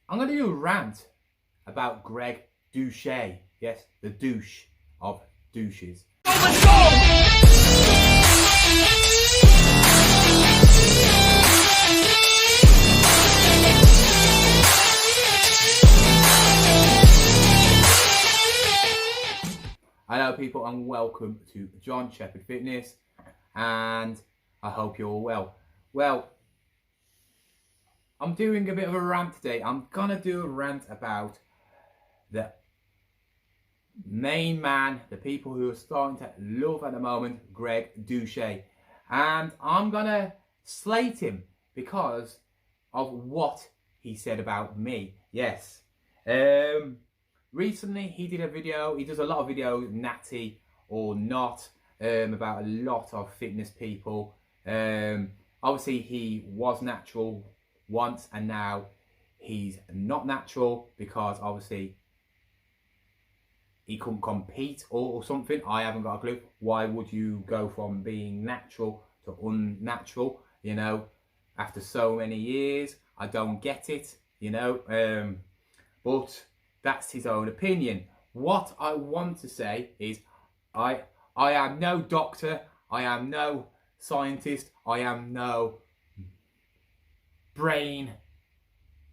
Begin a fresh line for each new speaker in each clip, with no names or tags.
I'm going to do a rant about Greg Doucette. Yes, the douche of douches. Hello people and welcome to Jon Sheppard Fitness, and I hope you're all well. Well, I'm doing a bit of a rant today. I'm gonna do a rant about the main man, the people who are starting to love at the moment, Greg Doucette. And I'm gonna slate him because of what he said about me. Yes. Recently he did a video, he does a lot of videos, NATTY or not, about a lot of fitness people. Obviously he was natural once and now he's not natural because obviously he couldn't compete or something. I haven't got a clue. Why would you go from being natural to unnatural, you know, after so many years? I don't get it, you know, but that's his own opinion. What I want to say is I am no doctor, I am no scientist, I am no brain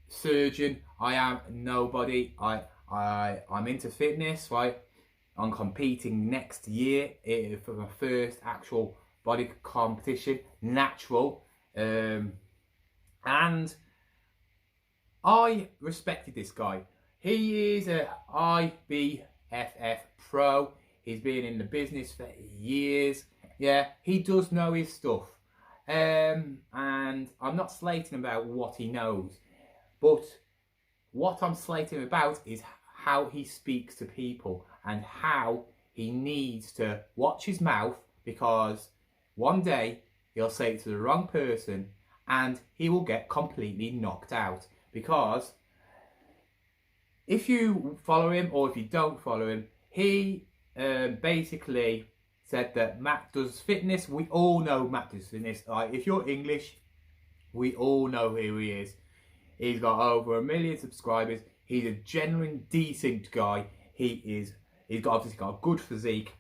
surgeon, I am nobody. I'm into fitness, right? I'm competing next year for my first actual body competition, natural. And I respected this guy. He is a IBFF pro. He's been in the business for years. Yeah, he does know his stuff. And I'm not slating about what he knows, but what I'm slating about is how he speaks to people and how he needs to watch his mouth, because one day he'll say it to the wrong person and he will get completely knocked out. Because if you follow him or if you don't follow him, he basically said that MattDoesFitness, we all know MattDoesFitness. If you're English, we all know who he is. He's got over 1 million subscribers. He's a genuine, decent guy. He's obviously got a good physique.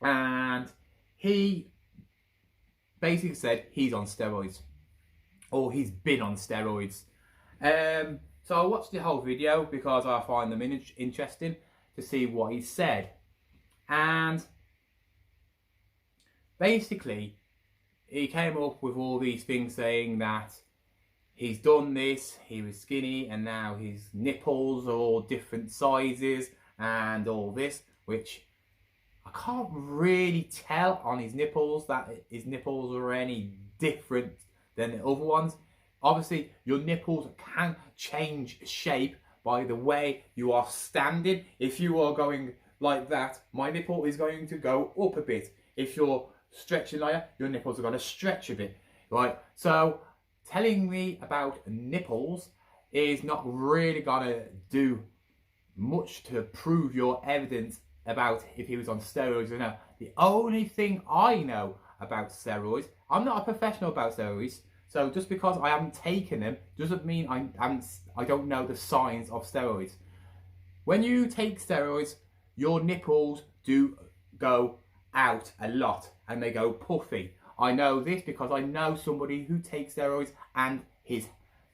And he basically said he's on steroids. Or he's been on steroids. So I watched the whole video because I find them interesting to see what he said. And basically, he came up with all these things saying that he's done this, he was skinny, and now his nipples are all different sizes and all this, which I can't really tell on his nipples that his nipples are any different than the other ones. Obviously, your nipples can change shape by the way you are standing. If you are going like that, my nipple is going to go up a bit. If you're stretching like that, your nipples are going to stretch a bit, right? So telling me about nipples is not really going to do much to prove your evidence about if he was on steroids or not. The only thing I know about steroids, I'm not a professional about steroids, so just because I haven't taken them doesn't mean I don't know the signs of steroids. When you take steroids, your nipples do go out a lot and they go puffy. I know this because I know somebody who takes steroids and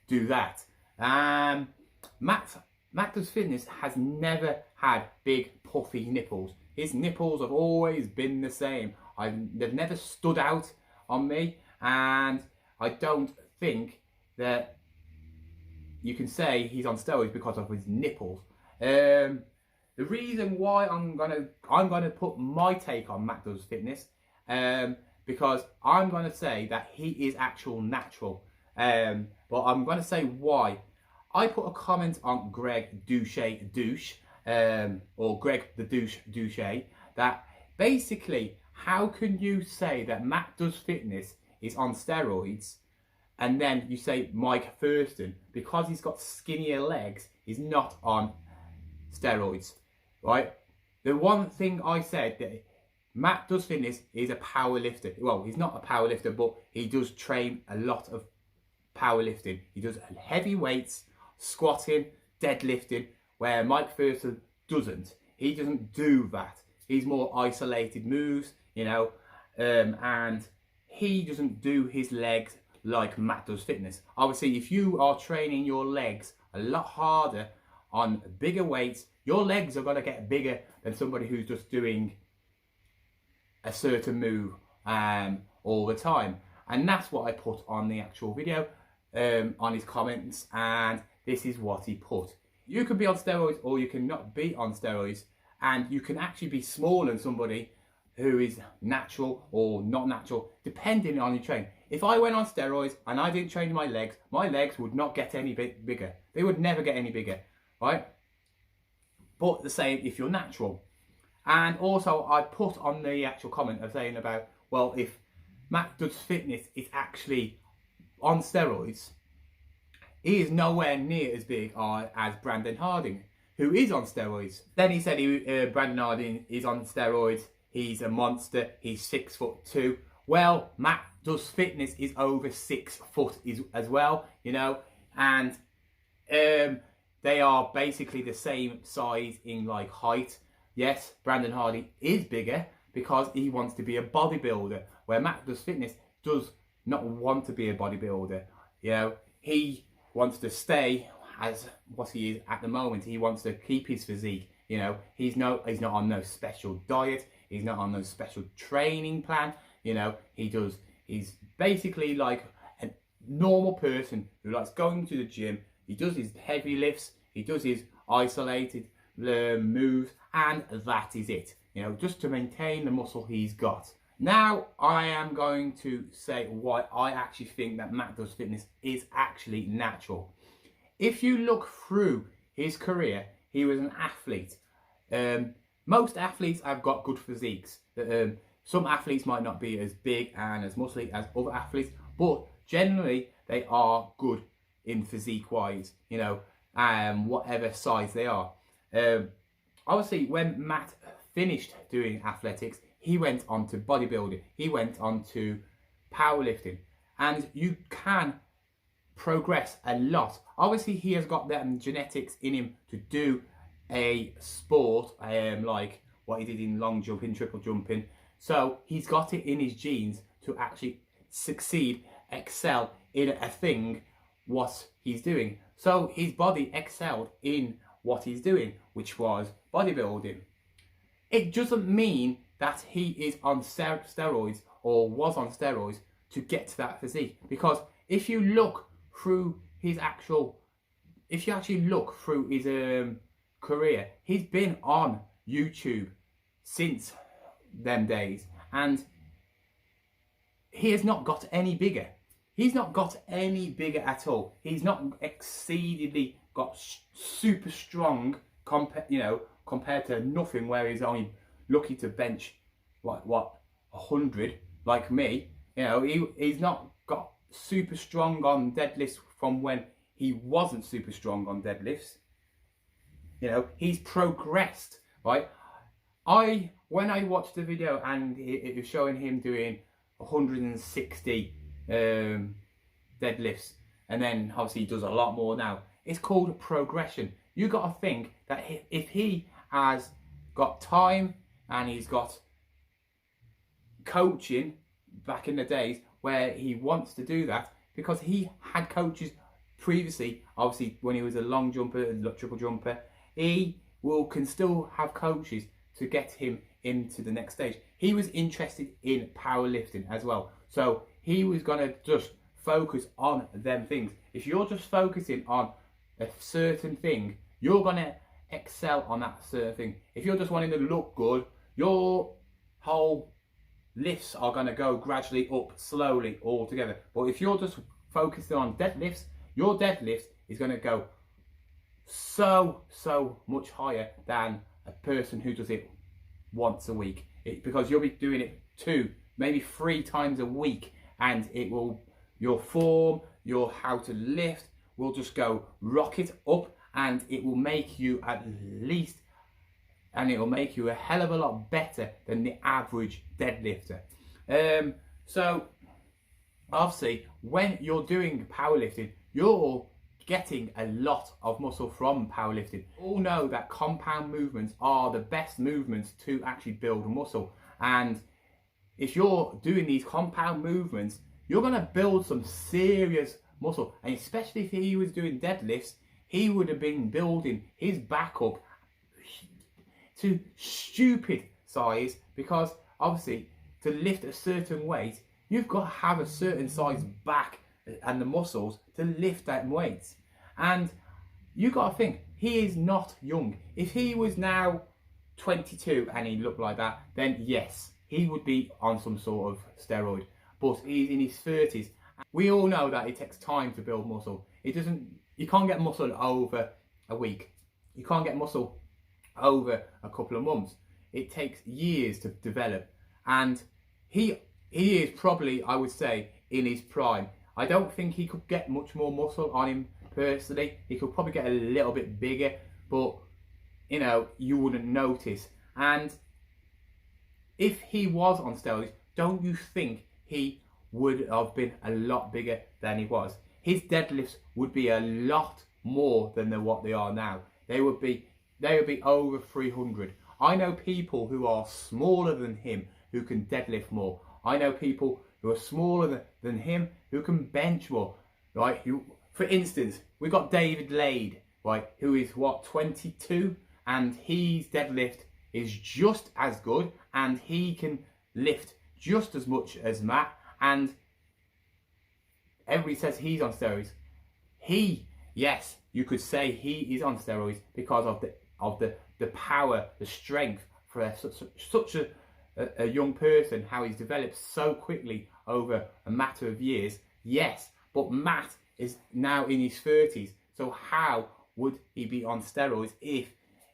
do that. MattDoesFitness has never had big puffy nipples. His nipples have always been the same. They've never stood out on me, and I don't think that you can say he's on steroids because of his nipples. The reason why I'm gonna put my take on MattDoesFitness, because I'm gonna say that he is actual natural. But I'm gonna say why. I put a comment on Greg Doucette douche, or Greg the douche Doucette, that basically, how can you say that MattDoesFitness is on steroids, and then you say Mike Thurston, because he's got skinnier legs, is not on steroids, right? The one thing I said, that MattDoesFitness is a power lifter. Well, he's not a power lifter, but he does train a lot of powerlifting. He does heavy weights, squatting, deadlifting, where Mike Thurston doesn't. He doesn't do that. He's more isolated moves, you know, and he doesn't do his legs like Matt Does Fitness. Obviously, if you are training your legs a lot harder on bigger weights, your legs are going to get bigger than somebody who's just doing a certain move all the time. And that's what I put on the actual video, on his comments, and this is what he put. You could be on steroids or you cannot be on steroids, and you can actually be smaller than somebody who is natural or not natural, depending on your training. If I went on steroids and I didn't train my legs would not get any bigger. They would never get any bigger, right? But the same if you're natural. And also I put on the actual comment of saying about, well, if Matt Does Fitness is actually on steroids, he is nowhere near as big as Brandon Harding, who is on steroids. Then he said Brandon Harding is on steroids, he's a monster, he's 6'2". Well, Matt Does Fitness is over 6 foot as well, you know, and they are basically the same size in like height. Yes, Brandon Harding is bigger because he wants to be a bodybuilder, where Matt Does Fitness does not want to be a bodybuilder. You know, he wants to stay as what he is at the moment. He wants to keep his physique. You know, he's not on no special diet. He's not on no special training plan. You know, he's basically like a normal person who likes going to the gym. He does his heavy lifts. He does his isolated moves, and that is it. You know, just to maintain the muscle he's got. Now, I am going to say why I actually think that Matt Does Fitness is actually natural. If you look through his career, he was an athlete. Most athletes have got good physiques. Some athletes might not be as big and as muscly as other athletes, but generally they are good in physique-wise, you know, whatever size they are. Obviously, when Matt finished doing athletics, he went on to bodybuilding. He went on to powerlifting, and you can progress a lot. Obviously, he has got them genetics in him to do a sport like what he did in long jumping, triple jumping. So he's got it in his genes to actually succeed, excel in a thing what he's doing. So his body excelled in what he's doing, which was bodybuilding. It doesn't mean that he is on steroids or was on steroids to get to that physique, because if you look through his if you actually look through his career, he's been on YouTube since them days, and he has not got any bigger. He's not got any bigger at all. He's not exceedingly got super strong compared to nothing, where he's only lucky to bench like 100 like me. You know, he's not got super strong on deadlifts from when he wasn't super strong on deadlifts. You know, he's progressed, right? When I watched the video and it was showing him doing 160 deadlifts, and then obviously he does a lot more now. It's called progression. You got to think that if he has got time and he's got coaching back in the days where he wants to do that, because he had coaches previously, obviously when he was a long jumper, a triple jumper, he can still have coaches to get him into the next stage. He was interested in powerlifting as well, so he was going to just focus on them things. If you're just focusing on a certain thing, you're going to excel on that certain thing. If you're just wanting to look good, your whole lifts are going to go gradually up, slowly, all together. But if you're just focusing on deadlifts, your deadlift is going to go so much higher than a person who does it once a week, because you'll be doing it 2, maybe 3 times a week, and your form, your how to lift will just go rocket up, and it will make you it will make you a hell of a lot better than the average deadlifter. So obviously when you're doing powerlifting, you're getting a lot of muscle from powerlifting. All know that compound movements are the best movements to actually build muscle. And if you're doing these compound movements, you're going to build some serious muscle. And especially if he was doing deadlifts, he would have been building his back up to stupid size, because obviously to lift a certain weight, you've got to have a certain size back and the muscles to lift that weight. And you got to think, he is not young. If he was now 22 and he looked like that, then yes, he would be on some sort of steroid. But he's in his 30s. We all know that it takes time to build muscle. You can't get muscle over a week. You can't get muscle over a couple of months. It takes years to develop. And he is probably, I would say, in his prime. I don't think he could get much more muscle on him personally. He could probably get a little bit bigger, but you know, you wouldn't notice. And if he was on steroids, don't you think he would have been a lot bigger than he was? His deadlifts would be a lot more than what they are now. They would be over 300. I know people who are smaller than him who can deadlift more. I know people who are smaller than him who can bench more. Right? For instance, we got David Lade, right, who is what, 22, and his deadlift is just as good, and he can lift just as much as Matt, and everybody says he's on steroids. Yes, you could say he is on steroids because of the power, the strength for such a young person, how he's developed so quickly over a matter of years. Yes, but Matt is now in his 30s, so how would he be on steroids if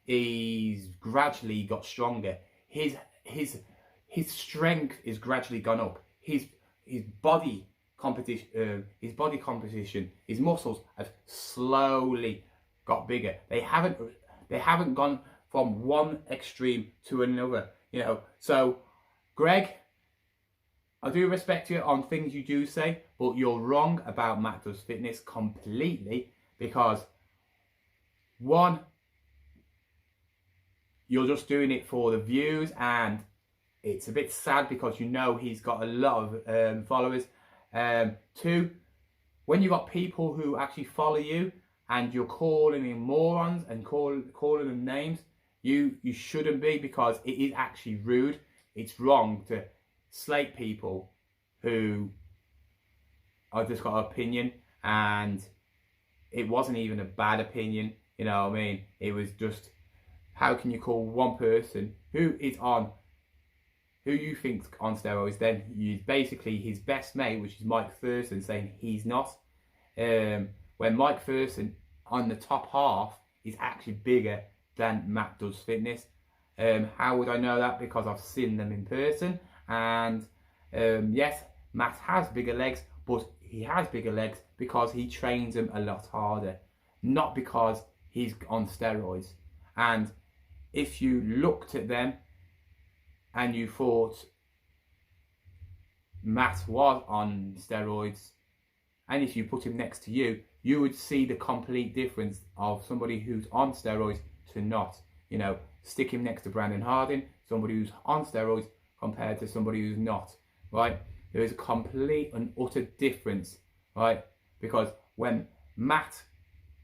he's gradually got stronger? His strength is gradually gone up. His body composition, his muscles have slowly got bigger. They haven't gone from one extreme to another, you know. So, Greg, I do respect you on things you do say, but you're wrong about MattDoesFitness completely, because one, you're just doing it for the views, and it's a bit sad because you know he's got a lot of followers. Two, when you've got people who actually follow you and you're calling them morons and calling them names, you shouldn't be, because it is actually rude. It's wrong to slate people who have just got an opinion, and it wasn't even a bad opinion, you know what I mean? It was just, how can you call one person who you think's on steroids, then use basically his best mate, which is Mike Thurston, saying he's not, when Mike Thurston on the top half is actually bigger than MattDoesFitness. How would I know that? Because I've seen them in person, and yes, Matt has bigger legs, but he has bigger legs because he trains them a lot harder, not because he's on steroids. And if you looked at them and you thought Matt was on steroids, and if you put him next to you, you would see the complete difference of somebody who's on steroids to not. You know, stick him next to Brandon Harding, somebody who's on steroids compared to somebody who's not, right? There is a complete and utter difference, right? Because when Matt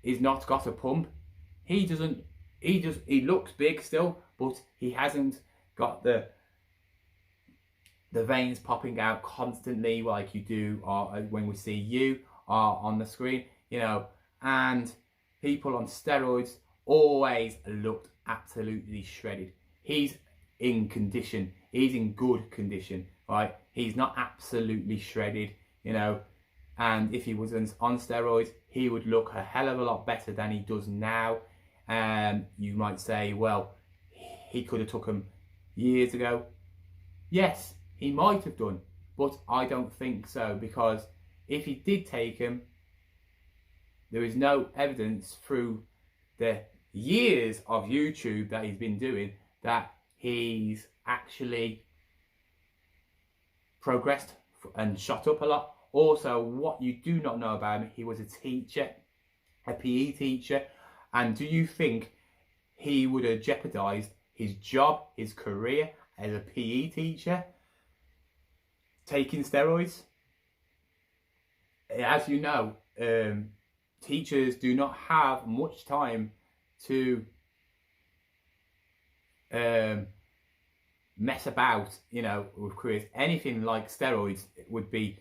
is not got a pump, he looks big still, but he hasn't got the veins popping out constantly like you do when we see you on the screen, you know. And people on steroids always looked absolutely shredded. He's in condition. He's in good condition, right? He's not absolutely shredded, you know. And if he was on steroids, he would look a hell of a lot better than he does now. You might say, well, he could have took him years ago. Yes, he might have done, but I don't think so, because if he did take him, there is no evidence through the years of YouTube that he's been doing that he's actually progressed and shot up a lot. Also, what you do not know about him, he was a teacher. a PE teacher, and do you think he would have jeopardised his job, his career as a PE teacher, taking steroids? As you know, teachers do not have much time to mess about, you know, with careers. Anything like steroids would be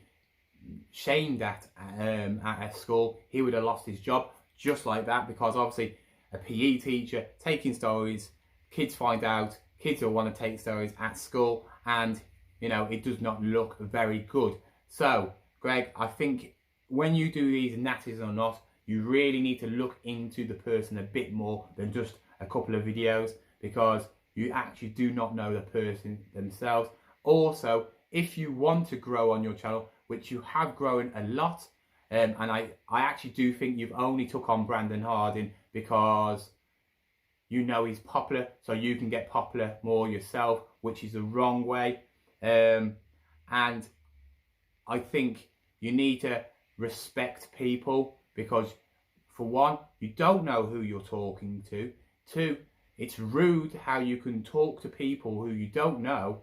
shamed at a school. He would have lost his job just like that, because obviously a PE teacher taking steroids, kids find out, kids will want to take steroids at school, and you know, it does not look very good. So Greg, I think when you do these natties or not, you really need to look into the person a bit more than just a couple of videos, because you actually do not know the person themselves. Also, if you want to grow on your channel, which you have grown a lot, and I actually do think you've only took on Brandon Harding because you know he's popular, so you can get popular more yourself, which is the wrong way. And I think you need to respect people, because for one, you don't know who you're talking to. Two, it's rude how you can talk to people who you don't know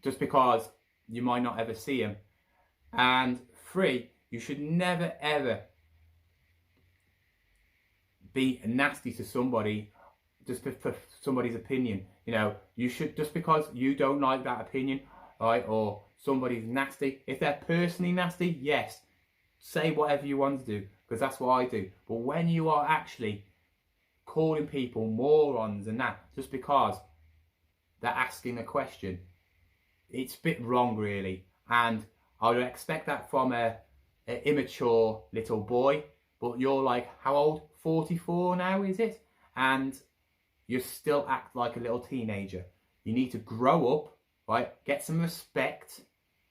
just because you might not ever see them. And three, you should never ever be nasty to somebody just for somebody's opinion. You know, you should, just because you don't like that opinion, right, or somebody's nasty, if they're personally nasty, yes, say whatever you want to do, because that's what I do. But when you are actually calling people morons and that just because they're asking a question, it's a bit wrong really. And I would expect that from an immature little boy, but you're like, how old? 44 now, is it? And you still act like a little teenager. You need to grow up, right? Get some respect,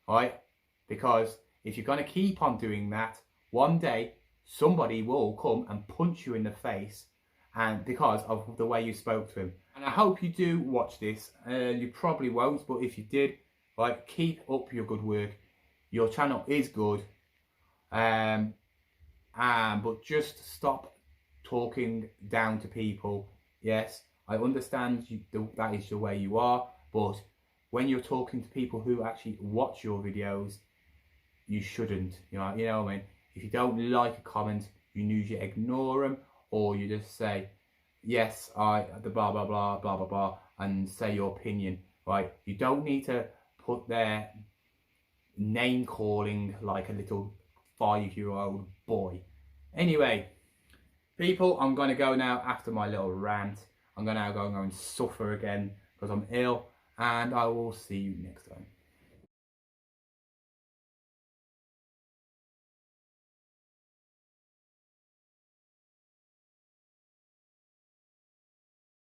right? Because if you're going to keep on doing that, one day somebody will come and punch you in the face, and because of the way you spoke to him. And I hope you do watch this. You probably won't, but if you did, right, keep up your good work. Your channel is good, but just stop talking down to people. Yes, I understand that is the way you are, but when you're talking to people who actually watch your videos, you shouldn't. You know what I mean? If you don't like a comment, you usually ignore them, or you just say, yes, the blah blah blah blah blah blah, and say your opinion. Right? You don't need to put their name calling like a little 5-year-old boy. Anyway, people, I'm going to go now after my little rant. I'm going to now go and suffer again because I'm ill, and I will see you next time.